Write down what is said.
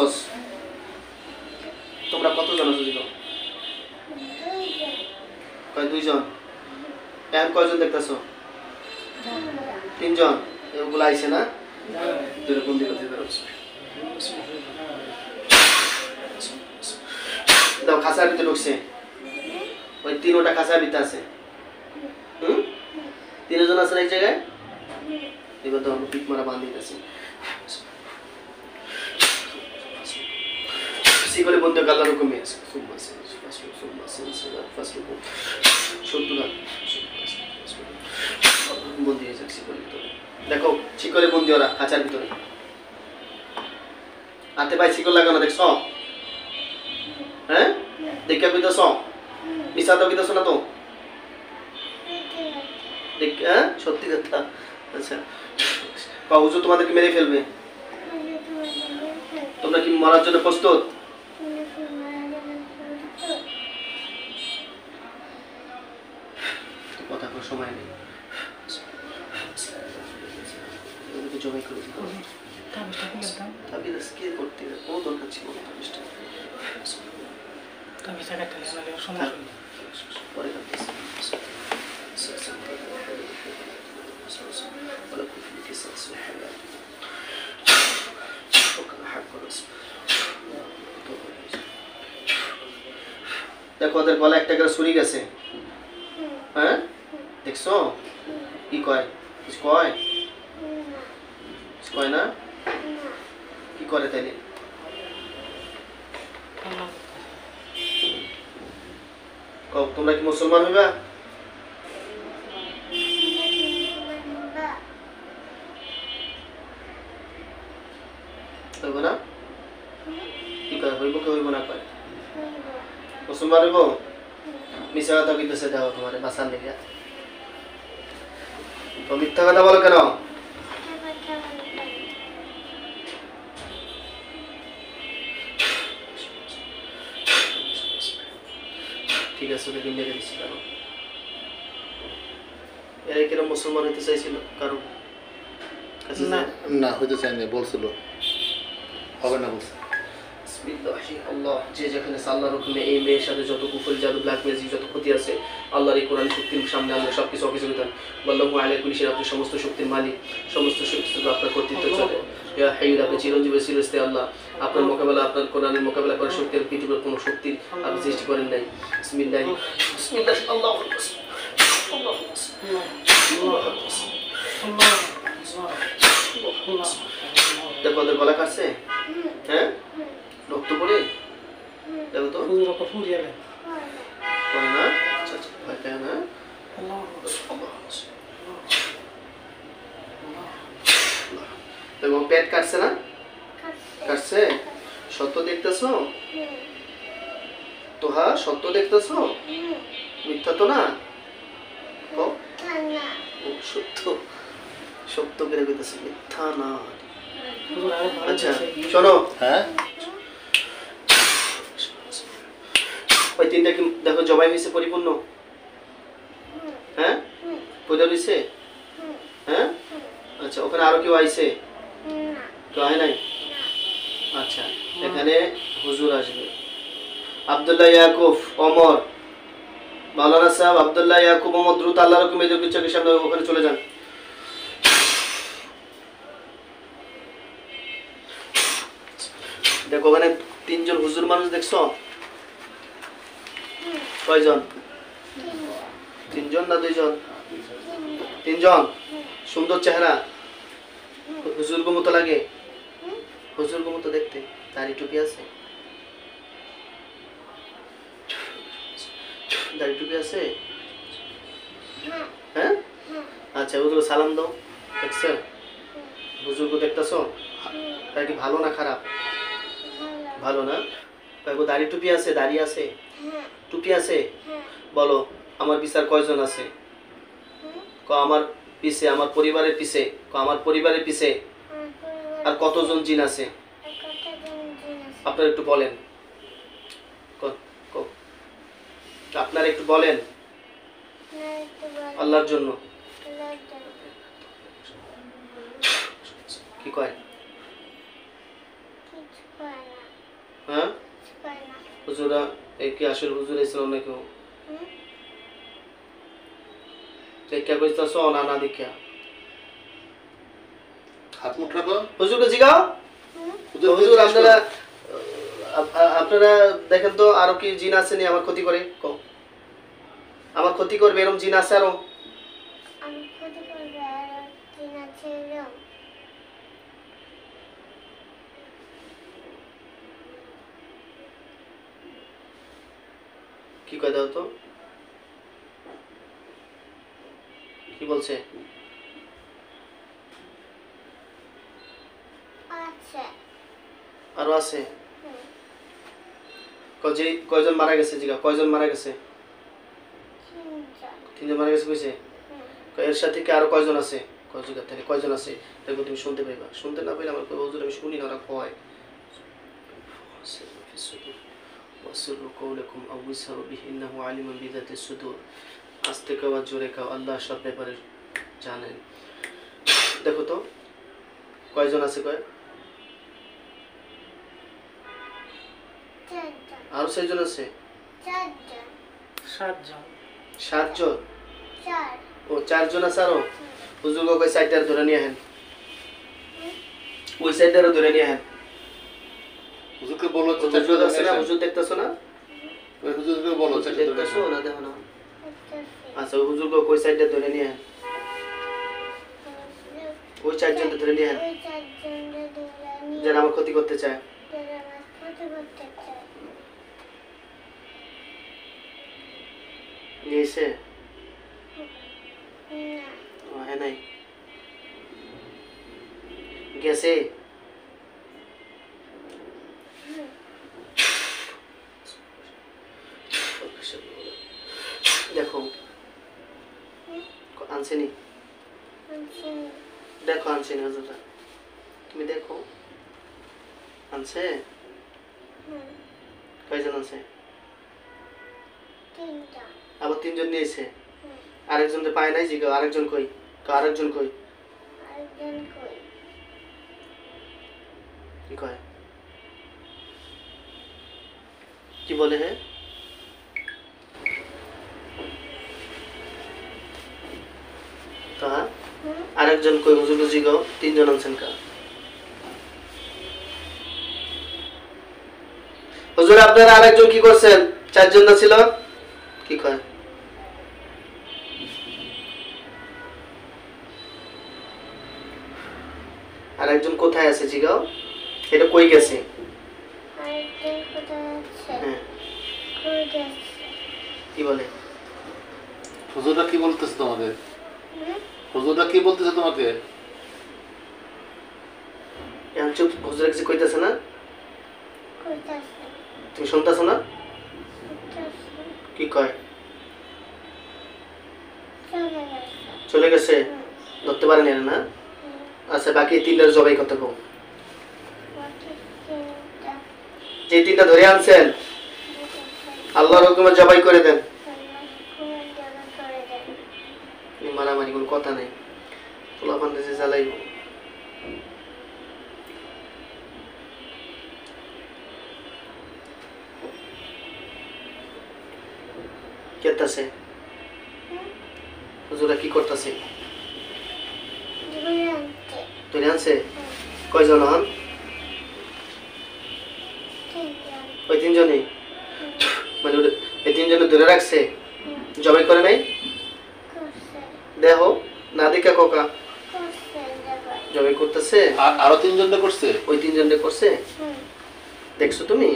দেখছস? তোমরা কতজন আছো দিল? কয় 2 জন। এখন কয়জন দেখতেছো? 3 জন। এগুলো আইছে না? দুটো বন্দি করতে পারো। দাও খাঁচার ভিতরে ঢুকছে। ওই 3টা খাঁচার ভিতরে আছে। 3 জন আছে এক জায়গায়। এবার তো আমি পিক মারা বাঁধি দিতেছি। শিকলে বন্ধ গাল্লার হুকুমে আছে। বন্দি হয়েছে শিকলের ভিতরে। দেখো শিকলে বন্দি ওরা খাঁচার ভিতরে। হাতে পায়ে শিকল লাগানো দেখছ? হ্যাঁ দেখা কইতেছ? মিশা তো কইতেছ না তো? হ্যাঁ সত্যি কথা। আচ্ছা হুজুর তোমাদেরকে মেরে ফেলবে। তোমরা কি মরার জন্য প্রস্তুত? কথা কোনো সময় নেই। জবাই করে দিতে হবে। তাবিজ কে করতে ও দরকার ছিল না তাবিজটা। তাবিজ একটা নিলে সমস্যা নেই। পরে করতেছি। দেখো ওদের গলা একটা করে ছুরি গেছে। হ্যাঁ দেখছো কি কয়? কিছু কয়? কয় না? কি করে তাইলে? তোমরা কি মুসলমান হইবা? হইব না? কি কয় হইব কি হইব না কয়? মুসলমান হইব? মিশা কথা কইতেছে দাও তোমার বাসার লেগে। তো মিথ্যা কথা বলো কেন? ঠিক আছে ওদেরকে মেরে দিচ্ছি। কেন এরা কিরম মুসলমান হইতে চাইছিল? কারণ না হইতে চাইনি বলছিল হবে না বলছে। আল্লাহ যে যেখানে আল্লাহর হুকুমে এই মেয়ের সাথে যত কুফরি জাদু ব্ল্যাক ম্যাজিক যত ক্ষতি আছে আল্লাহর এই কোরআন শক্তির সামনে আমরা সবকিছু অফিসে দিতাম। আল্লাহু আলা কুল্লি শাইইন, আপনি সমস্ত শক্তির মালিক, সমস্ত শক্তি আপনার কর্তৃত্ব চলে। ইয়া হাইয়্যু, আপনি চিরঞ্জীব চিরস্থায়ী আল্লাহ। আপনার মোকাবেলা, আপনার কোরআনের মোকাবেলা করার শক্তি পৃথিবীর কোনো শক্তি আপনি সৃষ্টি করেন নাই। বিসমিল্লাহ বিসমিল্লাহ আল্লাহু আকবার আল্লাহু আকবার। দেখো ওদের গলা কাটছে। হ্যাঁ রক্ত পড়ে দেখো তো না। আচ্ছা আচ্ছা ভয় পায় না। দেখো পেট কাটছে না? কাটছে। সত্য দেখতেছো? তোহা সত্য দেখতেছো? মিথ্যা তো না? সত্য সত্য করে কইতেছে, মিথ্যা না। আচ্ছা শোনো। হ্যাঁ ওই 3টা কি দেখো জবাই হয়েছে পরিপূর্ণ? হ্যাঁ পূজা হয়েছে? হ্যাঁ আচ্ছা ওখানে আরো কেউ আইছে? কেউ হয় নাই? আচ্ছা এখানে হুজুর আসবে। আব্দুল্লাহ ইয়াকুব ওমর, মাওলানা সাহেব আব্দুল্লাহ ইয়াকুব ওমর দ্রুত আল্লাহর হুকুমে চোখের সামনে ওখানে চলে যান। দেখো ওখানে 3 জন হুজুর মানুষ দেখছো? কয়জন? 3 জন না 2 জন? 3 জন। সুন্দর চেহারা, হুজুর মতো লাগে? হুজুর মতো দেখতে? দাড়ি টুপি আছে? দাড়ি টুপি আছে? হ্যাঁ আচ্ছা হুজুর সালাম দাও। দেখছো হুজুরকে দেখতেছো? তাই কি ভালো না খারাপ? ভালো না? দাড়ি টুপি আছে? দাড়ি আছে? টুপি আছে? বলো আমার বিচার কয়জন আছে? আমার পিছে, আমার পরিবারের পিছে, আমার পরিবারের পিছে আর কতজন জিন আছে আপনারা একটু বলেন। আপনারা একটু বলেন আল্লাহর জন্য। কি কয়? হ্যাঁ হুজুরা এই কি আসল হুজুর ইসলাম নাকি দেখা কইতাছ না না দেখা হাত মুখ রাখো। হুজুরকে জিগাও হুজুর আপনারা দেখেন তো আরো কি জিন আছে নি আমার ক্ষতি করে কও আমার ক্ষতি করবে এরকম জিন আছে আরো কি কয় দাও তো কি বলছে আরো আছে কয়জন মারা গেছে জিগা কয়জন মারা গেছে তিনজন মারা গেছে কইছে এর সাথে কি আরো কয়জন আছে কয় জিগা থেকে কয়জন আছে দেখো তুমি শুনতে পাইবা শুনতে না পাইলে আমার কই হুজুর আমি শুনি না ওরা কয় وسروا قولكم أو وسروا به إنه عليم بذات الصدور আস্তে কাও আর জোরে কাও আল্লাহ সব ব্যাপারে জানেন দেখো তো কয়জন আছে কয় আরো 6 জন আছে 7 জন ও 4 জন আছে আরো হুজুর কই সাইডটার ধরে নিয়ে আহেন ওই সাইডটারও ধরে নিয়ে আহেন হুজুরকে বলো হুজুর আছে না হুজুর দেখতেছো না ওই হুজুরকে বলো দেখতেছো না দেখো না আচ্ছা ওই হুজুর কই সাইডটা ধরে নিয়ে আহেন ওই 4 জন ধরে নিয়ে আহেন যারা আমার ক্ষতি করতে চায় নিয়ে এসে হ্যাঁ নাই গেছে দেখো আনছেনি দেখো আনছেনি হুজুরটা তুমি দেখো আনছে কয়জন আছে আবার 3 জন নিয়েছে আরেকজন তো পায় নাই জিগা আরেকজন কই আরেকজন কই কি কয় কি বলে হ্যাঁ তা আরেকজন কই হুজুর জিগাও 3 জন আনছেন কা হুজুর আপনারা আরেকজন কি করছেন 4 জন না ছিল কি কয় আরেকজন কোথায় আছে জিগাও এটা কই গেছে কি বলে হুজুরটা কি বলতেছে তোমাকে হুজুরটা কি বলতেছে তোমাকে এখন চুপ হুজুর কিছু কইতাছে না তুমি শুনতাছো না কি কয় চলে গেছে ধরতে পারেন না আচ্ছা বাকি 3টার জবাই কত কম যে 3টা ধরে আনছেন আল্লাহর হুকুমে জবাই করে দেন মারামারি কোনো কথা নেই তোলা পান্ডেছে জ্বালাইব কেতাছে হুজুরা কি করতেছে ধরে আনছে কয়জন হন ওই 3 জনই মানে এই 3 জনে ধরে রাখছে জবাই করে নাই দেখো না দেখা কোকা জবাই করতেছে আরো 3 জনটা করছে ওই 3 জনে করছে দেখছো তুমি